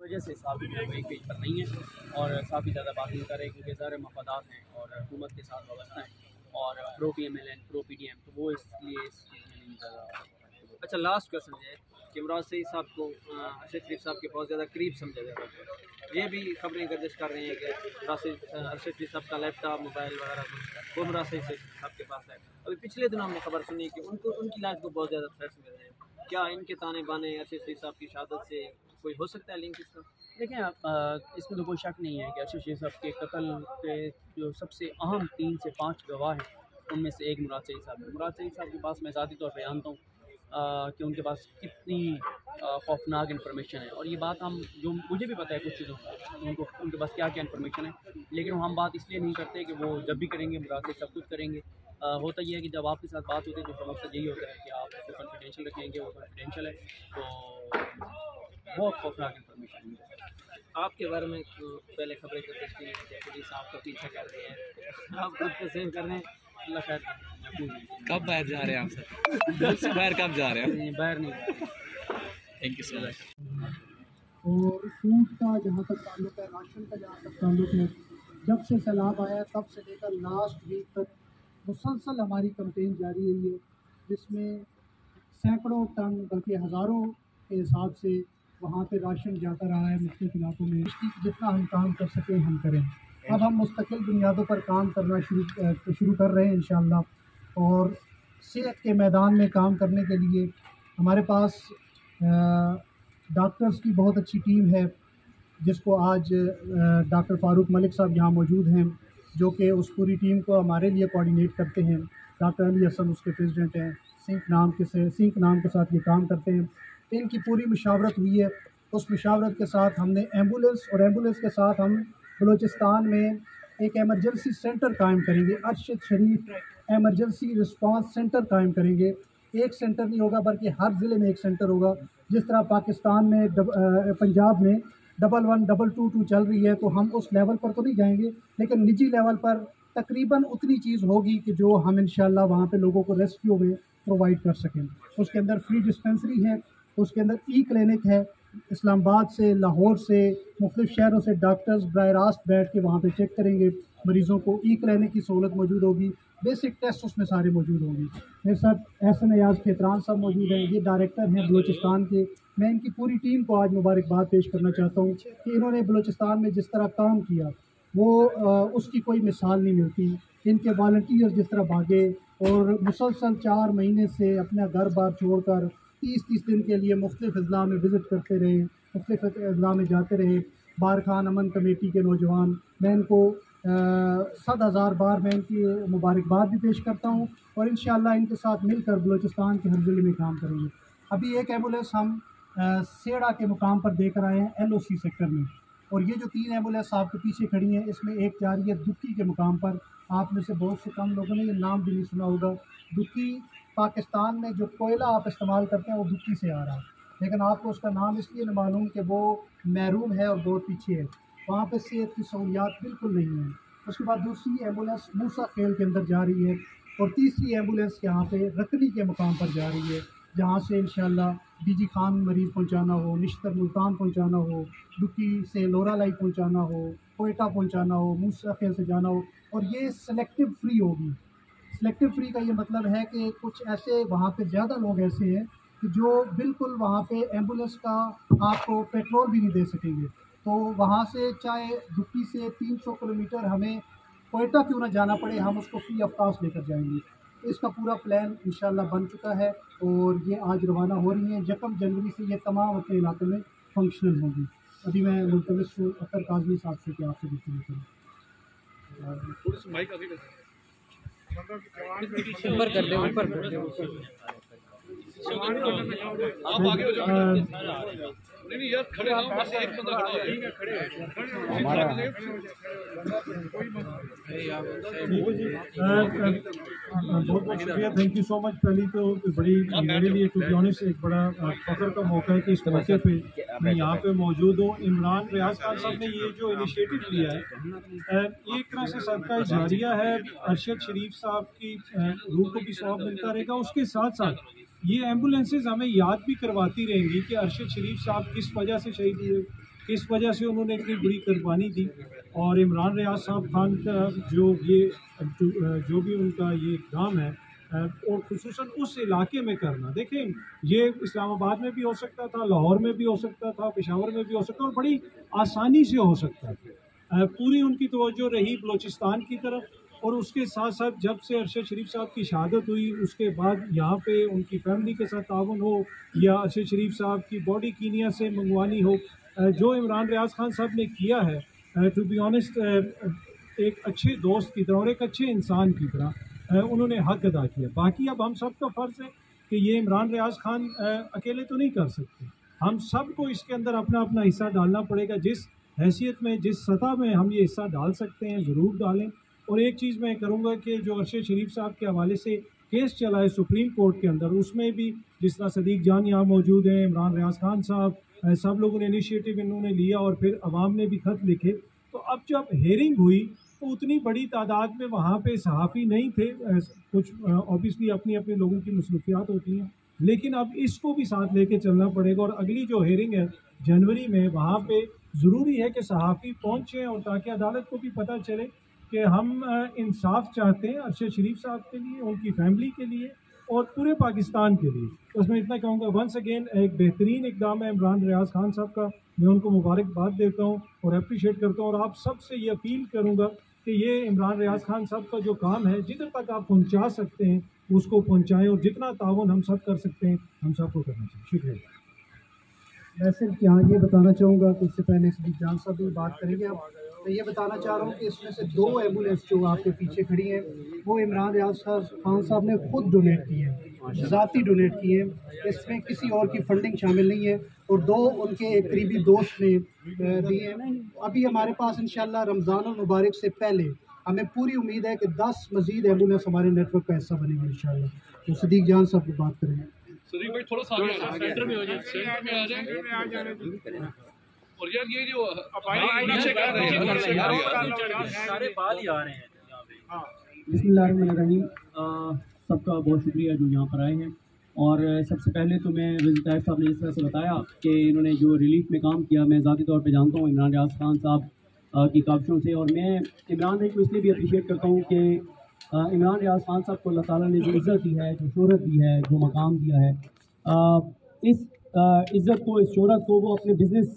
वजह से साहब जो है वो एक पेज पर नहीं है और काफ़ी ज़्यादा बात नहीं कर रहे क्योंकि ज़ाहिर मफादात हैं और हुकूमत के साथ वाबस्ता हैं और प्रो PMLN प्रो PDM, तो वो इसलिए इस चीज़ में नहीं ज़्यादा। अच्छा, लास्ट क्वेश्चन है कि मुराद सईद साहब को अरशद शरीफ साहब के बहुत ज़्यादा करीब समझा जाता है। ये भी खबरें गर्दिश कर रही हैं कि अरशद शरीफ साहब का लैपटॉप मोबाइल वगैरह वो मुराद सईद साहब के पास है। अभी पिछले दिनों हमने खबर सुनी कि उनकी लाइफ को बहुत ज़्यादा थ्रेट्स मिल रहे हैं। क्या इनके ताने बाने अरशद शरीफ साहब की शहादत से कोई हो सकता है लिंक इसका? देखें आप, इसमें तो कोई शक नहीं है कि अरशद शरीफ साहब के कत्ल के जो सबसे अहम 3 से 5 गवाह हैं उनमें से एक मुराद सईद साहब है। मुराद सईद साहब के पास मैं ज़ाती तौर पर जानता हूँ कि उनके पास कितनी खौफनाक इन्फॉर्मेशन है और ये बात हम जो मुझे भी पता है कुछ चीज़ों उनको उनके पास क्या क्या इन्फॉर्मेशन है, लेकिन हम बात इसलिए नहीं करते कि वो जब भी करेंगे मुराद सईद सब कुछ करेंगे। होता यह है कि जब आपके साथ बात होती है तो उसका मकसद यही होता है कि आप उसको कॉन्फिडेंशियल रखेंगे, वो कॉन्फिडेंशियल है तो बहुत खौफनाक इन्फॉर्मेशन है। आपके बारे में पहले खबरें करते थे कि पुलिस आपका पीछा कर रही है, आप खुद को सेव कर रहे हैं। अल्लाह खैर करे। कब बाहर जा रहे हैं आप सर? से बाहर कब जा रहे हैं? बाहर नहीं। Thank you so much. और फूड का जहाँ तक ताल्लुक़ है, राशन का जहाँ तक ताल्लुक़ है, जब से सैलाब आया तब से लेकर लास्ट वीक तक मुसलसल हमारी कैंपेन जारी रही है, जिसमें सैकड़ों टन बल्कि हज़ारों के हिसाब से वहाँ पे राशन जाता रहा है मुख्तलिफ इलाकों में। जितना हम काम कर सकें हम करें। अब हम मुस्तकिल बुनियादों पर काम करना शुरू कर रहे हैं इंशाअल्लाह। और सेहत के मैदान में काम करने के लिए हमारे पास डॉक्टर्स की बहुत अच्छी टीम है, जिसको आज डॉक्टर फ़ारूक मलिक साहब यहाँ मौजूद हैं, जो कि उस पूरी टीम को हमारे लिए कोऑर्डिनेट करते हैं। डॉक्टर अली हसन उसके प्रेसिडेंट हैं, सिंक नाम के साथ ये काम करते हैं। इनकी पूरी मुशावरत हुई है। उस मुशावरत के साथ हमने एम्बुलेंस के साथ हम बलूचिस्तान में एक एमरजेंसी सेंटर कायम करेंगे, अरशद शरीफ एमरजेंसी रिस्पांस सेंटर कायम करेंगे। एक सेंटर नहीं होगा बल्कि हर ज़िले में एक सेंटर होगा। जिस तरह पाकिस्तान में पंजाब में 11 222 चल रही है, तो हम उस लेवल पर तो नहीं जाएंगे, लेकिन निजी लेवल पर तकरीबन उतनी चीज़ होगी कि जो हम इंशाल्लाह वहाँ पे लोगों को रेस्क्यू में प्रोवाइड कर सकें। उसके अंदर फ्री डिस्पेंसरी है, उसके अंदर क्लिनिक है। इस्लामाबाद से, लाहौर से, मुख्तलिफ शहरों से डॉक्टर्स बराह रास्त बैठ के वहाँ पे चेक करेंगे मरीज़ों को। क्लिनिक की सहूलत मौजूद होगी, बेसिक टेस्ट उसमें सारे मौजूद होंगे। मेरे साथ एहसन एयाज खेतरान साहब मौजूद हैं, ये डायरेक्टर हैं बलूचिस्तान के। मैं इनकी पूरी टीम को आज मुबारकबाद पेश करना चाहता हूँ कि इन्होंने बलूचिस्तान में जिस तरह काम किया वो उसकी कोई मिसाल नहीं मिलती। इनके वॉलंटियर्स जिस तरह भागे और मुसलसल 4 महीने से अपना घर बार छोड़कर 30-30 दिन के लिए मुख्तलिफ अज़ला में विज़िट करते रहे, मुख्तलिफ अज़ला में जाते रहे। बारखान अमन कमेटी के नौजवान, मैं इनको 100,000 बार मैं इनकी मुबारकबाद भी पेश करता हूँ और इंशाअल्लाह इनके साथ मिलकर बलूचिस्तान के हर ज़िले में काम करेंगे। अभी एक एम्बुलेंस हम सेड़ा के मुकाम पर देकर आए हैं LOC सेक्टर में, और ये जो 3 एम्बुलेंस आपके पीछे खड़ी हैं, इसमें एक जा रही है दुक्की के मुकाम पर। आप में से बहुत से कम लोगों ने ये नाम भी नहीं सुना होगा। दुक्की पाकिस्तान में जो कोयला आप इस्तेमाल करते हैं वो दुक्की से आ रहा है, लेकिन आपको उसका नाम इसलिए नहीं मालूम कि वो महरूम है और बहुत पीछे है, वहाँ पे सेहत की सहूलियात बिल्कुल नहीं है। उसके बाद दूसरी एम्बुलेंस मूसा खेल के अंदर जा रही है और तीसरी एम्बुलेंस यहाँ पे रकनी के मुकाम पर जा रही है, जहाँ से इंशाअल्लाह DG खान मरीज़ पहुँचाना हो, निश्तर मुल्तान पहुँचाना हो, दुक्की से लोरा लाई पहुँचाना हो, कोयटा पहुँचाना हो, मूसा खेल से जाना हो। और ये सेलेक्टिव फ्री होगी। सेलेक्टिव फ्री का ये मतलब है कि कुछ ऐसे वहाँ पे ज़्यादा लोग ऐसे हैं कि जो बिल्कुल वहाँ पे एम्बुलेंस का आपको पेट्रोल भी नहीं दे सकेंगे, तो वहाँ से चाहे दुक्की से 300 किलोमीटर हमें कोयटा क्यों ना जाना पड़े, हम उसको फ्री ऑफ कॉस्ट लेकर जाएंगे। इसका पूरा प्लान इंशाल्लाह बन चुका है और ये आज रवाना हो रही हैं। 1 जनवरी से ये तमाम अपने इलाके में फंक्शनल होंगी। अभी मैं मुल्तमिस हूँ अख्तर काज़मी साहब से कि आपसे गुफ्तगू करूँ। ऊपर कर दे, ऊपर कर दे। आप आगे हो जाओ। नहीं यार खड़े रहो, बस एक बंदा खड़ा हो। ठीक है, खड़े हैं हमारा। बहुत बहुत शुक्रिया, थैंक यू सो मच। पहली तो बड़ी मेरे लिए टू बी ऑनेस्ट एक बड़ा फख्र का मौका है कि इस मौके पे मैं यहाँ पे मौजूद हूँ। इमरान रियाज खान साहब ने ये जो इनिशिएटिव लिया है, एक तरह से सदका जारिया है। अरशद शरीफ साहब की रूह को भी सवाब मिलता रहेगा। उसके साथ साथ ये एम्बुलेंसेज हमें याद भी करवाती रहेंगी कि अरशद शरीफ साहब किस वजह से शहीद हुए, किस वजह से उन्होंने इतनी बड़ी कुर्बानी दी। और इमरान रियाज साहब खान का जो भी उनका ये काम है और खुसूसन उस इलाके में करना, देखें ये इस्लामाबाद में भी हो सकता था, लाहौर में भी हो सकता था, पेशावर में भी हो सकता था और बड़ी आसानी से हो सकता था। पूरी उनकी तवज्जो रही बलूचिस्तान की तरफ। और उसके साथ साथ जब से अरशद शरीफ साहब की शहादत हुई उसके बाद यहाँ पे उनकी फैमिली के साथ ताउन हो या अरशद शरीफ साहब की बॉडी कीनिया से मंगवानी हो, जो इमरान रियाज खान साहब ने किया है टू बी ऑनेस्ट एक अच्छे दोस्त की तरह और एक अच्छे इंसान की तरह उन्होंने हक अदा किया। बाकी अब हम सब का फ़र्ज़ है कि ये इमरान रियाज खान अकेले तो नहीं कर सकते, हम सब को इसके अंदर अपना अपना हिस्सा डालना पड़ेगा। जिस हैसियत में जिस सतह में हम ये हिस्सा डाल सकते हैं ज़रूर डालें। और एक चीज़ मैं करूँगा कि जो अरशद शरीफ साहब के हवाले से केस चला है सुप्रीम कोर्ट के अंदर, उसमें भी जिस तरह सदीक जान यहाँ मौजूद हैं, इमरान रियाज खान साहब, सब लोगों ने इनिशिएटिव इन्होंने लिया और फिर अवाम ने भी ख़त लिखे। तो अब जब हेयरिंग हुई तो उतनी बड़ी तादाद में वहाँ पे सहाफ़ी नहीं थे, कुछ ऑब्वियसली अपनी अपने लोगों की मसरूफियात होती हैं, लेकिन अब इसको भी साथ लेके चलना पड़ेगा। और अगली जो हेयरिंग है जनवरी में, वहाँ पे ज़रूरी है कि सहाफ़ी पहुँचें और ताकि अदालत को भी पता चले कि हम इंसाफ चाहते हैं अरशद शरीफ साहब के लिए, उनकी फैमिली के लिए और पूरे पाकिस्तान के लिए। तो उसमें इतना कहूँगा, वंस अगेन एक बेहतरीन इकदाम है इमरान रियाज खान साहब का, मैं उनको मुबारकबाद देता हूँ और अप्रिशिएट करता हूँ। और आप सबसे ये अपील करूँगा कि ये इमरान रियाज खान साहब का जो काम है जिधर तक आप पहुँचा सकते हैं उसको पहुँचाएँ और जितना ताउन हम सब कर सकते हैं हम सबको करना चाहिए। शुक्रिया। मैं सिर्फ यहाँ ये बताना चाहूँगा कि इससे पहले सदीक जान साहब भी बात करेंगे, अब मैं ये बताना चाह रहा हूँ कि इसमें से 2 एम्बुलेंस जो आपके पीछे खड़ी हैं वो इमरान रियाज खान साहब ने खुद डोनेट की है, ज़ाती डोनेट की है, इसमें किसी और की फंडिंग शामिल नहीं है। और 2 उनके एक करीबी दोस्त ने दिए हैं। अभी हमारे पास इंशाल्लाह रमज़ान मुबारक से पहले हमें पूरी उम्मीद है कि 10 मज़ीद एम्बुलेंस हमारे नेटवर्क का हिस्सा बनेंगे इंशाल्लाह। तो सदीक जान साहब की बात करेंगे। सदीक भाई थोड़ा सा आगे सेंटर में हो जाए, सेंटर में आ जाएंगे। और यार ये जो नीचे कर रहे हैं सारे बाल ही आ रहे हैं यहाँ पे। बिस्मिल्लाहिर्रहमानिर्रहीम, सबका बहुत शुक्रिया जो यहाँ पर आए हैं। और सबसे पहले तो मैं रज़ी ताहिर साहब ने इस तरह से बताया कि इन्होंने जो रिलीफ में काम किया, मैं ज़ाती तौर पे जानता हूँ इमरान रियाज खान साहब की काविशों से। और मैं इमरान भाई को इसलिए भी अप्रिशिएट करता हूँ कि इमरान रियाज खान साहब को अल्लाह ताला ने जो इज़्ज़त दी है, जो शोहरत दी है, जो मकाम दिया है, इस इज़्ज़त को, इस शोहरत को वो अपने बिज़नेस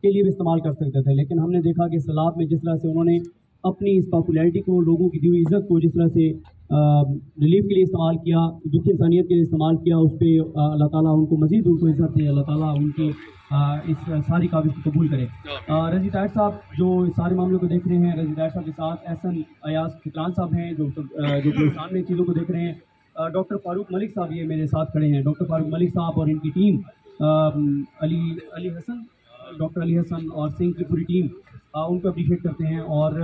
के लिए भी इस्तेमाल कर सकते थे। लेकिन हमने देखा कि सलाब में जिस तरह से उन्होंने अपनी इस पॉपुलैरिटी को, लोगों की दी हुई इज़्ज़त को जिस तरह से रिलीफ के लिए इस्तेमाल किया, दुख इंसानियत के लिए इस्तेमाल किया, उस पर अल्लाह ताला उनको मज़ीद उनको इज़्ज़त दे, अल्लाह ताला उनकी इस सारी काविश को कबूल करे। रज़ी ताहिर साहब जो इस सारे मामले को देख रहे हैं, रज़ी ताहिर साहब के साथ एहसन अयाज खितरान साहब हैं जो बलूचिस्तान में चीज़ों को देख रहे हैं। डॉक्टर फ़ारूक मलिक साहब ये मेरे साथ खड़े हैं, डॉक्टर फ़ारूक मलिक साहब और इनकी टीम, अली हसन, डॉक्टर अली हसन और सिंह की पूरी टीम, उनको अप्रिशिएट करते हैं। और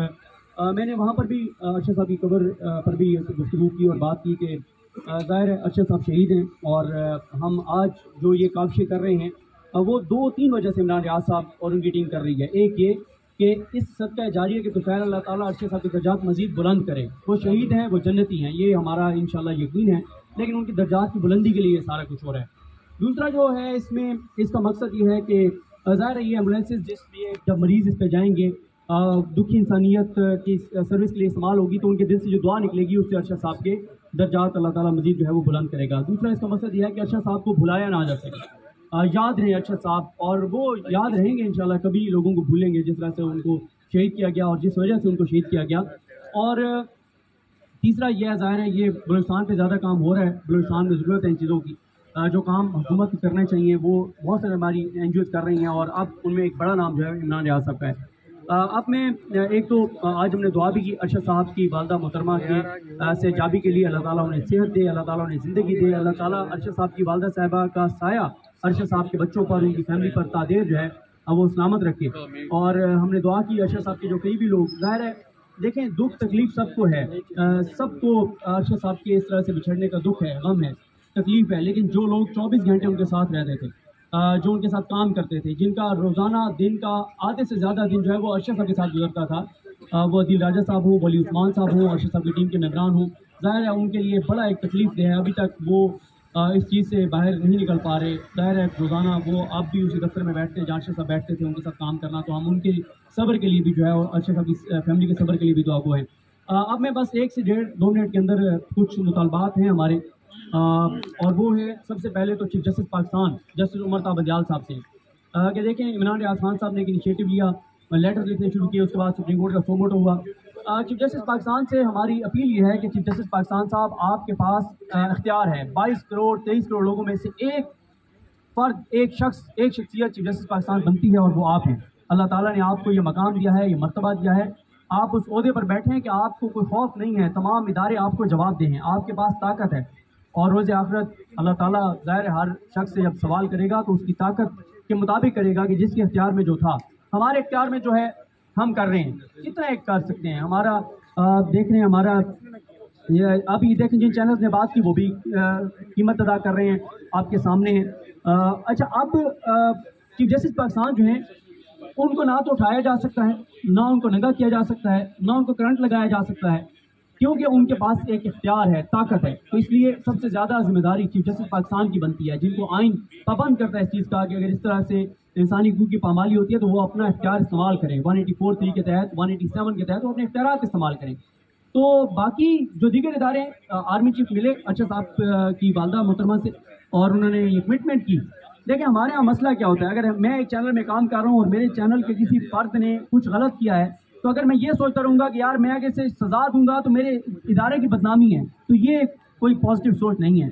मैंने वहाँ पर भी अरशद साहब की कबर पर भी गुफ्तगू की और बात की कि ज़ाहिर है अरशद साहब शहीद हैं और हम आज जो ये काविशें कर रहे हैं वो 2-3 वजह से इमरान रियाज साहब और उनकी टीम कर रही है। एक ये कि इस सदका जारिया के तुफ़ैल अल्लाह ताला अरशद साहब के दर्जात मज़ीद बुलंद करे। वो शहीद हैं, वो जन्नती हैं, ये हमारा इंशाल्लाह यकीन है, लेकिन उनकी दर्जात की बुलंदी के लिए सारा कुछ हो रहा है। दूसरा जो है इसमें, इसका मकसद ये है कि ज़ाहिर है ये एम्बुलेंसेज जिसलिए जब मरीज़ इस पर जाएंगे दुखी इंसानियत की सर्विस के लिए इस्तेमाल होगी, तो उनके दिल से जो दुआ निकलेगी उससे अरशद साहब के दर्जात अल्लाह ताला मज़ीद जो है वो बुलंद करेगा। दूसरा इसका मकसद यह है कि अरशद साहब को भुलाया ना जा सके, याद रहे अरशद साहब, और वो याद रहेंगे इंशाल्लाह, कभी लोगों को भूलेंगे जिस तरह से उनको शहीद किया गया और जिस वजह से उनको शहीद किया गया। और तीसरा यह ज़ाहिर है ये बलूचिस्तान पे ज़्यादा काम हो रहा है, बलूचिस्तान में ज़रूरत है इन चीज़ों की, जो काम हुकूमत को करने चाहिए वो बहुत सारी हमारी NGOs कर रही हैं और अब उनमें एक बड़ा नाम जो है इमरान रियाज साहब का है। अब मैं एक तो आज हमने दुआ भी की अरशद साहब की वालदा मोहतरमा के से जाबी के लिए, अल्लाह ताला उन्हें सेहत दे, अल्लाह ताला उन्हें ज़िंदगी दे, अल्लाह ताला अरशद साहब की वालदा साहिबा का साया अरशद साहब के बच्चों पर, उनकी फैमिली पर तादेर जो है वो सलामत रखे। और हमने दुआ की अरशद साहब के जो कई भी लोग, ज़ाहिर है देखें दुख तकलीफ़ सबको है, सबको अरशद साहब के इस तरह से बिछड़ने का दुख है, गम है, तकलीफ़ है, लेकिन जो लोग 24 घंटे उनके साथ रहते थे, जो उनके साथ काम करते थे, जिनका रोज़ाना दिन का आधे से ज़्यादा दिन जो है वो अरशद साहब के साथ गुजरता था, वो अदील राजा साहब हो, वली उस्मान साहब हो, अरशद साहब की टीम के मेंबरान हों, ज़ाहिर है उनके लिए बड़ा एक तकलीफ़ है। अभी तक वो इस चीज़ से बाहर नहीं निकल पा रहे। ज़ाहिर है रोज़ाना वो आप भी उसी दफ्तर में बैठते हैं जहाँ अर्शद साहब बैठते थे, उनके साथ काम करना, तो हम उनके सब्र के लिए भी जो है और अर्शद साहब की फैमिली के सब्र के लिए भी दुआ गो है। अब मैं बस 1 से 1.5-2 मिनट के अंदर कुछ मुतालबात हैं हमारे, और वो है सबसे पहले तो chief justice Pakistan justice Umar Ata Bandial साहब से कि देखें इमरान रियाज खान साहब ने एक इनिशिएटिव लिया, लेटर लिखने शुरू किए, उसके बाद सुप्रीम कोर्ट का सोमोटो हुआ। चीफ जस्टिस पाकिस्तान से हमारी अपील ये है कि चीफ जस्टिस पाकिस्तान साहब आपके पास इख्तियार है, 22 करोड़ 23 करोड़ लोगों में से एक फ़र्द, एक शख्सियत चीफ जस्टिस पाकिस्तान बनती है और वो आप हैं। अल्लाह ताला ने आपको ये मकाम दिया है, ये मर्तबा दिया है, आप उस ओहदे पर बैठे हैं कि आपको कोई खौफ नहीं है, तमाम इदारे आपको जवाब दें, आपके पास ताकत है। और रोज़ आखिरत अल्लाह ताला ज़ाहिर हर शख्स से जब सवाल करेगा तो उसकी ताकत के मुताबिक करेगा कि जिसके इख्तियार में जो था, हमारे इख्तियार में जो है हम कर रहे हैं, कितना एक कर सकते हैं। हमारा देख रहे हैं, हमारा ये अभी देखें जिन चैनल्स ने बात की वो भी कीमत अदा कर रहे हैं, आपके सामने हैं। अच्छा, अब चीफ जस्टिस पाकिस्तान जो हैं उनको ना तो उठाया जा सकता है, ना उनको नंगा किया जा सकता है, ना उनको करंट लगाया जा सकता है, क्योंकि उनके पास एक इख्तियार है, ताकत है। तो इसलिए सबसे ज़्यादा जिम्मेदारी चीफ जस्टिस पाकिस्तान की बनती है, जिनको आइन पाबंद करता है इस चीज़ का कि अगर इस तरह से इंसानी हकूक़ की पामाली होती है तो वो अपना इख्तियार इस्तेमाल करें, 184(3) के तहत, 187 के तहत वो अपने इख्तियारात इस्तेमाल करें। तो बाकी जो दीगर इदारे, आर्मी चीफ मिले अर्शद साहब की वालदा मोहतरमा से और उन्होंने ये कमिटमेंट की। देखिए हमारे यहाँ मसला क्या होता है, अगर मैं एक चैनल में काम कर रहा हूँ और मेरे चैनल के किसी फ़र्द ने कुछ गलत किया है, तो अगर मैं ये सोचता रहूँगा कि यार मैं आगे से सज़ा दूंगा तो मेरे इदारे की बदनामी है, तो ये कोई पॉजिटिव सोच नहीं है।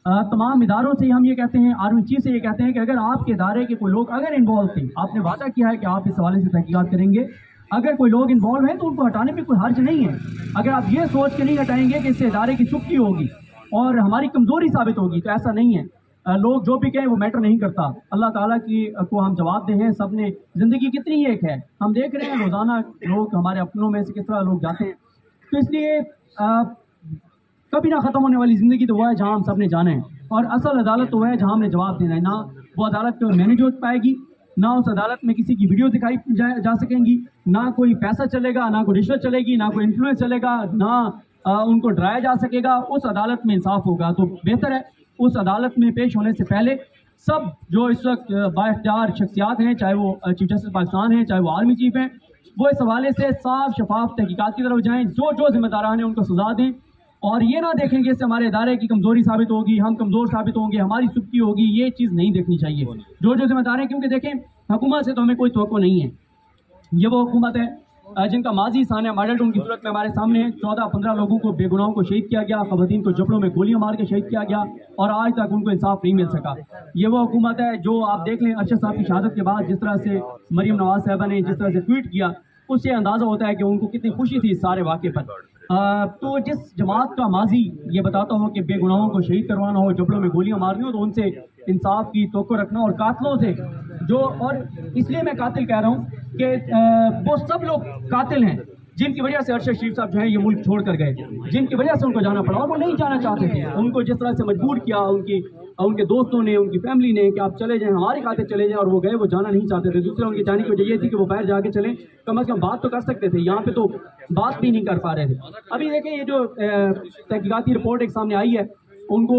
तमाम इदारों से हम ये कहते हैं, आर्मी चीफ से ये कहते हैं कि अगर आपके इदारे के कोई लोग अगर इन्वॉल्व थे, आपने वादा किया है कि आप इस हवाले से तहकीकात करेंगे, अगर कोई लोग इन्वॉल्व हैं तो उनको हटाने में कोई हर्ज नहीं है। अगर आप ये सोच के नहीं हटाएंगे कि इससे इदारे की चुप्पी होगी और हमारी कमज़ोरी साबित होगी, तो ऐसा नहीं है। लोग जो भी कहें वो मैटर नहीं करता। अल्लाह ताला की को हम जवाब दे हैं, सब ने ज़िंदगी कितनी एक है, हम देख रहे हैं रोज़ाना लोग हमारे अपनों में से किस तरह लोग जाते हैं। तो इसलिए कभी ना ख़त्म होने वाली ज़िंदगी तो वह है जहाँ हम सब ने जाना है, और असल अदालत तो वह है जहाँ हमने जवाब देना है। ना वो अदालत को मैनेज हो पाएगी, ना उस अदालत में किसी की वीडियो दिखाई जा सकेंगी, ना कोई पैसा चलेगा, ना कोई रिश्वत चलेगी, ना कोई इन्फ्लुएंस चलेगा, ना उनको डराया जा सकेगा। उस अदालत में इंसाफ होगा। तो बेहतर है उस अदालत में पेश होने से पहले सब जो इस वक्त बाइख्तियार शख्सियात हैं, चाहे वो चीफ जस्टिस पाकिस्तान हैं, चाहे वो आर्मी चीफ हैं, वो इस हवाले से साफ शफाफ तहकीकात की तरफ जाएँ, जो जिम्मेदारान हैं उनको सजा दें, और ये ना देखें कि इससे हमारे इदारे की कमज़ोरी साबित होगी, हम कमज़ोर साबित होंगे, हमारी सुबकी होगी। ये चीज़ नहीं देखनी चाहिए। जो जिम्मेदार हैं, क्योंकि देखें हुकूमत से तो हमें कोई तवक्को नहीं है। ये वो हुकूमत है जिनका माजी सानिया मॉडल उनकी सूरत में हमारे सामने है। 14-15 लोगों को बेगुनाहों को शहीद किया गया, ख़वातीन को जबड़ों में गोलियां मार के शहीद किया गया, और आज तक उनको इंसाफ नहीं मिल सका। ये वो हुकूमत है जो आप देख लें अर्शद साहब की शहादत के बाद जिस तरह से मरीम नवाज साहबा ने जिस तरह से ट्वीट किया, उससे अंदाज़ा होता है कि उनको कितनी खुशी थी इस सारे वाक़े पर। तो जिस जमात का माजी ये बताता हो कि बेगुनाहों को शहीद करवाना हो, जबड़ों में गोलियां मारनी हो, तो उनसे इंसाफ की तवक्को रखना, और कातिलों से जो, और इसलिए मैं कातिल कह रहा हूँ कि वो सब लोग कातिल हैं जिनकी वजह से अरशद शरीफ साहब जो है ये मुल्क छोड़ कर गए, जिनकी वजह से उनको जाना पड़ा, और वो नहीं जाना चाहते थे। उनको जिस तरह से मजबूर किया उनके दोस्तों ने, उनकी फैमिली ने कि आप चले जाएं, हमारे खातिर चले जाएं, और वो गए, वो जाना नहीं चाहते थे। दूसरा उनकी जाने की वजह ये थी कि वो बाहर जाके चलें, कम अज़ कम बात तो कर सकते थे, यहाँ पे तो बात भी नहीं कर पा रहे थे। अभी देखें ये जो तहकीकाती रिपोर्ट एक सामने आई है, उनको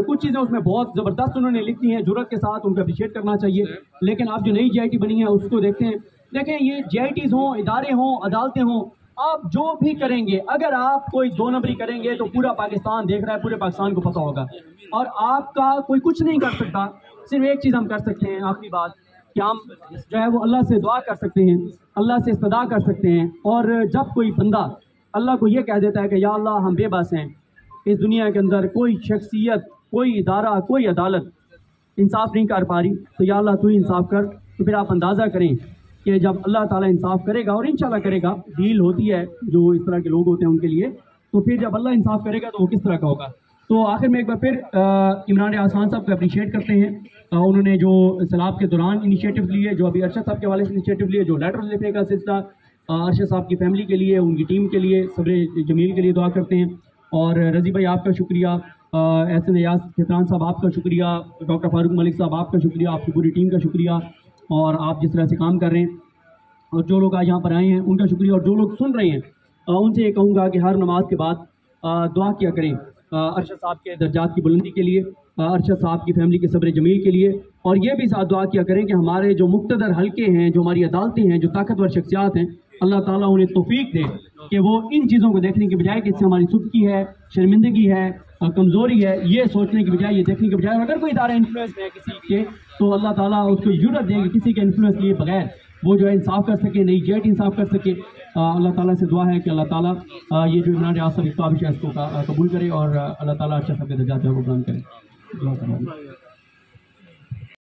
कुछ चीज़ें उसमें बहुत ज़बरदस्त उन्होंने लिखी हैं, जुर्रत के साथ, उनको अप्रिशिएट करना चाहिए। लेकिन आप जो नई JIT बनी है उसको देखते हैं, देखें ये JITs हों, इदारे हों, अदालतें हों, आप जो भी करेंगे, अगर आप कोई 2 नंबरी करेंगे तो पूरा पाकिस्तान देख रहा है, पूरे पाकिस्तान को पता होगा, और आपका कोई कुछ नहीं कर सकता। सिर्फ एक चीज़ हम कर सकते हैं, आखिरी बात, कि हम जो है वो अल्लाह से दुआ कर सकते हैं, अल्लाह से इस्तदा कर सकते हैं। और जब कोई बंदा अल्लाह को ये कह देता है कि या अल्लाह हम बेबस हैं, इस दुनिया के अंदर कोई शख्सियत, कोई इदारा, कोई अदालत इंसाफ नहीं कर पा रही, तो या अल्लाह तू इंसाफ कर, तो फिर आप अंदाज़ा करें कि जब अल्लाह ताला इंसाफ करेगा, और इंशाल्लाह करेगा, डील होती है जो इस तरह के लोग होते हैं उनके लिए, तो फिर जब अल्लाह इंसाफ करेगा तो वो किस तरह का होगा। तो आखिर में एक बार फिर इमरान रियाज खान साहब को अप्रिशिएट करते हैं। उन्होंने जो सैलाब के दौरान इनिशिएटिव लिए, जो अभी अर्शद साहब के हवाले से इनिशिएटिव लिए, जो लेटर लिखने का सिलसिला, अर्शद साहब की फैमिली के लिए, उनकी टीम के लिए, सब्र जमील के लिए दुआ करते हैं। और रज़ी भाई आपका शुक्रिया, एहसन एयाज खितरान साहब आपका शुक्रिया, डॉक्टर फारूक मलिक साहब आपका शुक्रिया, आपकी पूरी टीम का शुक्रिया, और आप जिस तरह से काम कर रहे हैं, और जो लोग आज यहाँ पर आए हैं उनका शुक्रिया, और जो लोग सुन रहे हैं उनसे ये कहूँगा कि हर नमाज के बाद दुआ किया करें अरशद साहब के दर्जात की बुलंदी के लिए, अरशद साहब की फैमिली के सब्र जमील के लिए, और ये भी साथ दुआ किया करें कि हमारे जो मुक्तदर हल्के हैं, जो हमारी अदालतें हैं, जो ताकतवर शख्सियात हैं, अल्लाह ताला उन्हें तौफीक दे कि वो इन चीज़ों को देखने के बजाय कि इससे हमारी सुबकी है, शर्मिंदगी है, कमज़ोरी है, ये सोचने के बजाय, ये देखने के बजाय अगर कोई इदारा इन्फ्लुएंस में है किसी के, तो अल्लाह ताला उसको जुर्रत देगी किसी के इन्फ्लुएंस लिए बगैर वो जो है इंसाफ कर सके, नई जेट इंसाफ कर सके। अल्लाह ताला से दुआ है कि अल्लाह ताला ये जो इमरान रियाज साहब की काबिश है इसको कबूल करे और अल्लाह ताला अच्छा सब के दर्जात जो है वो बुलंद करे। दुआ करें।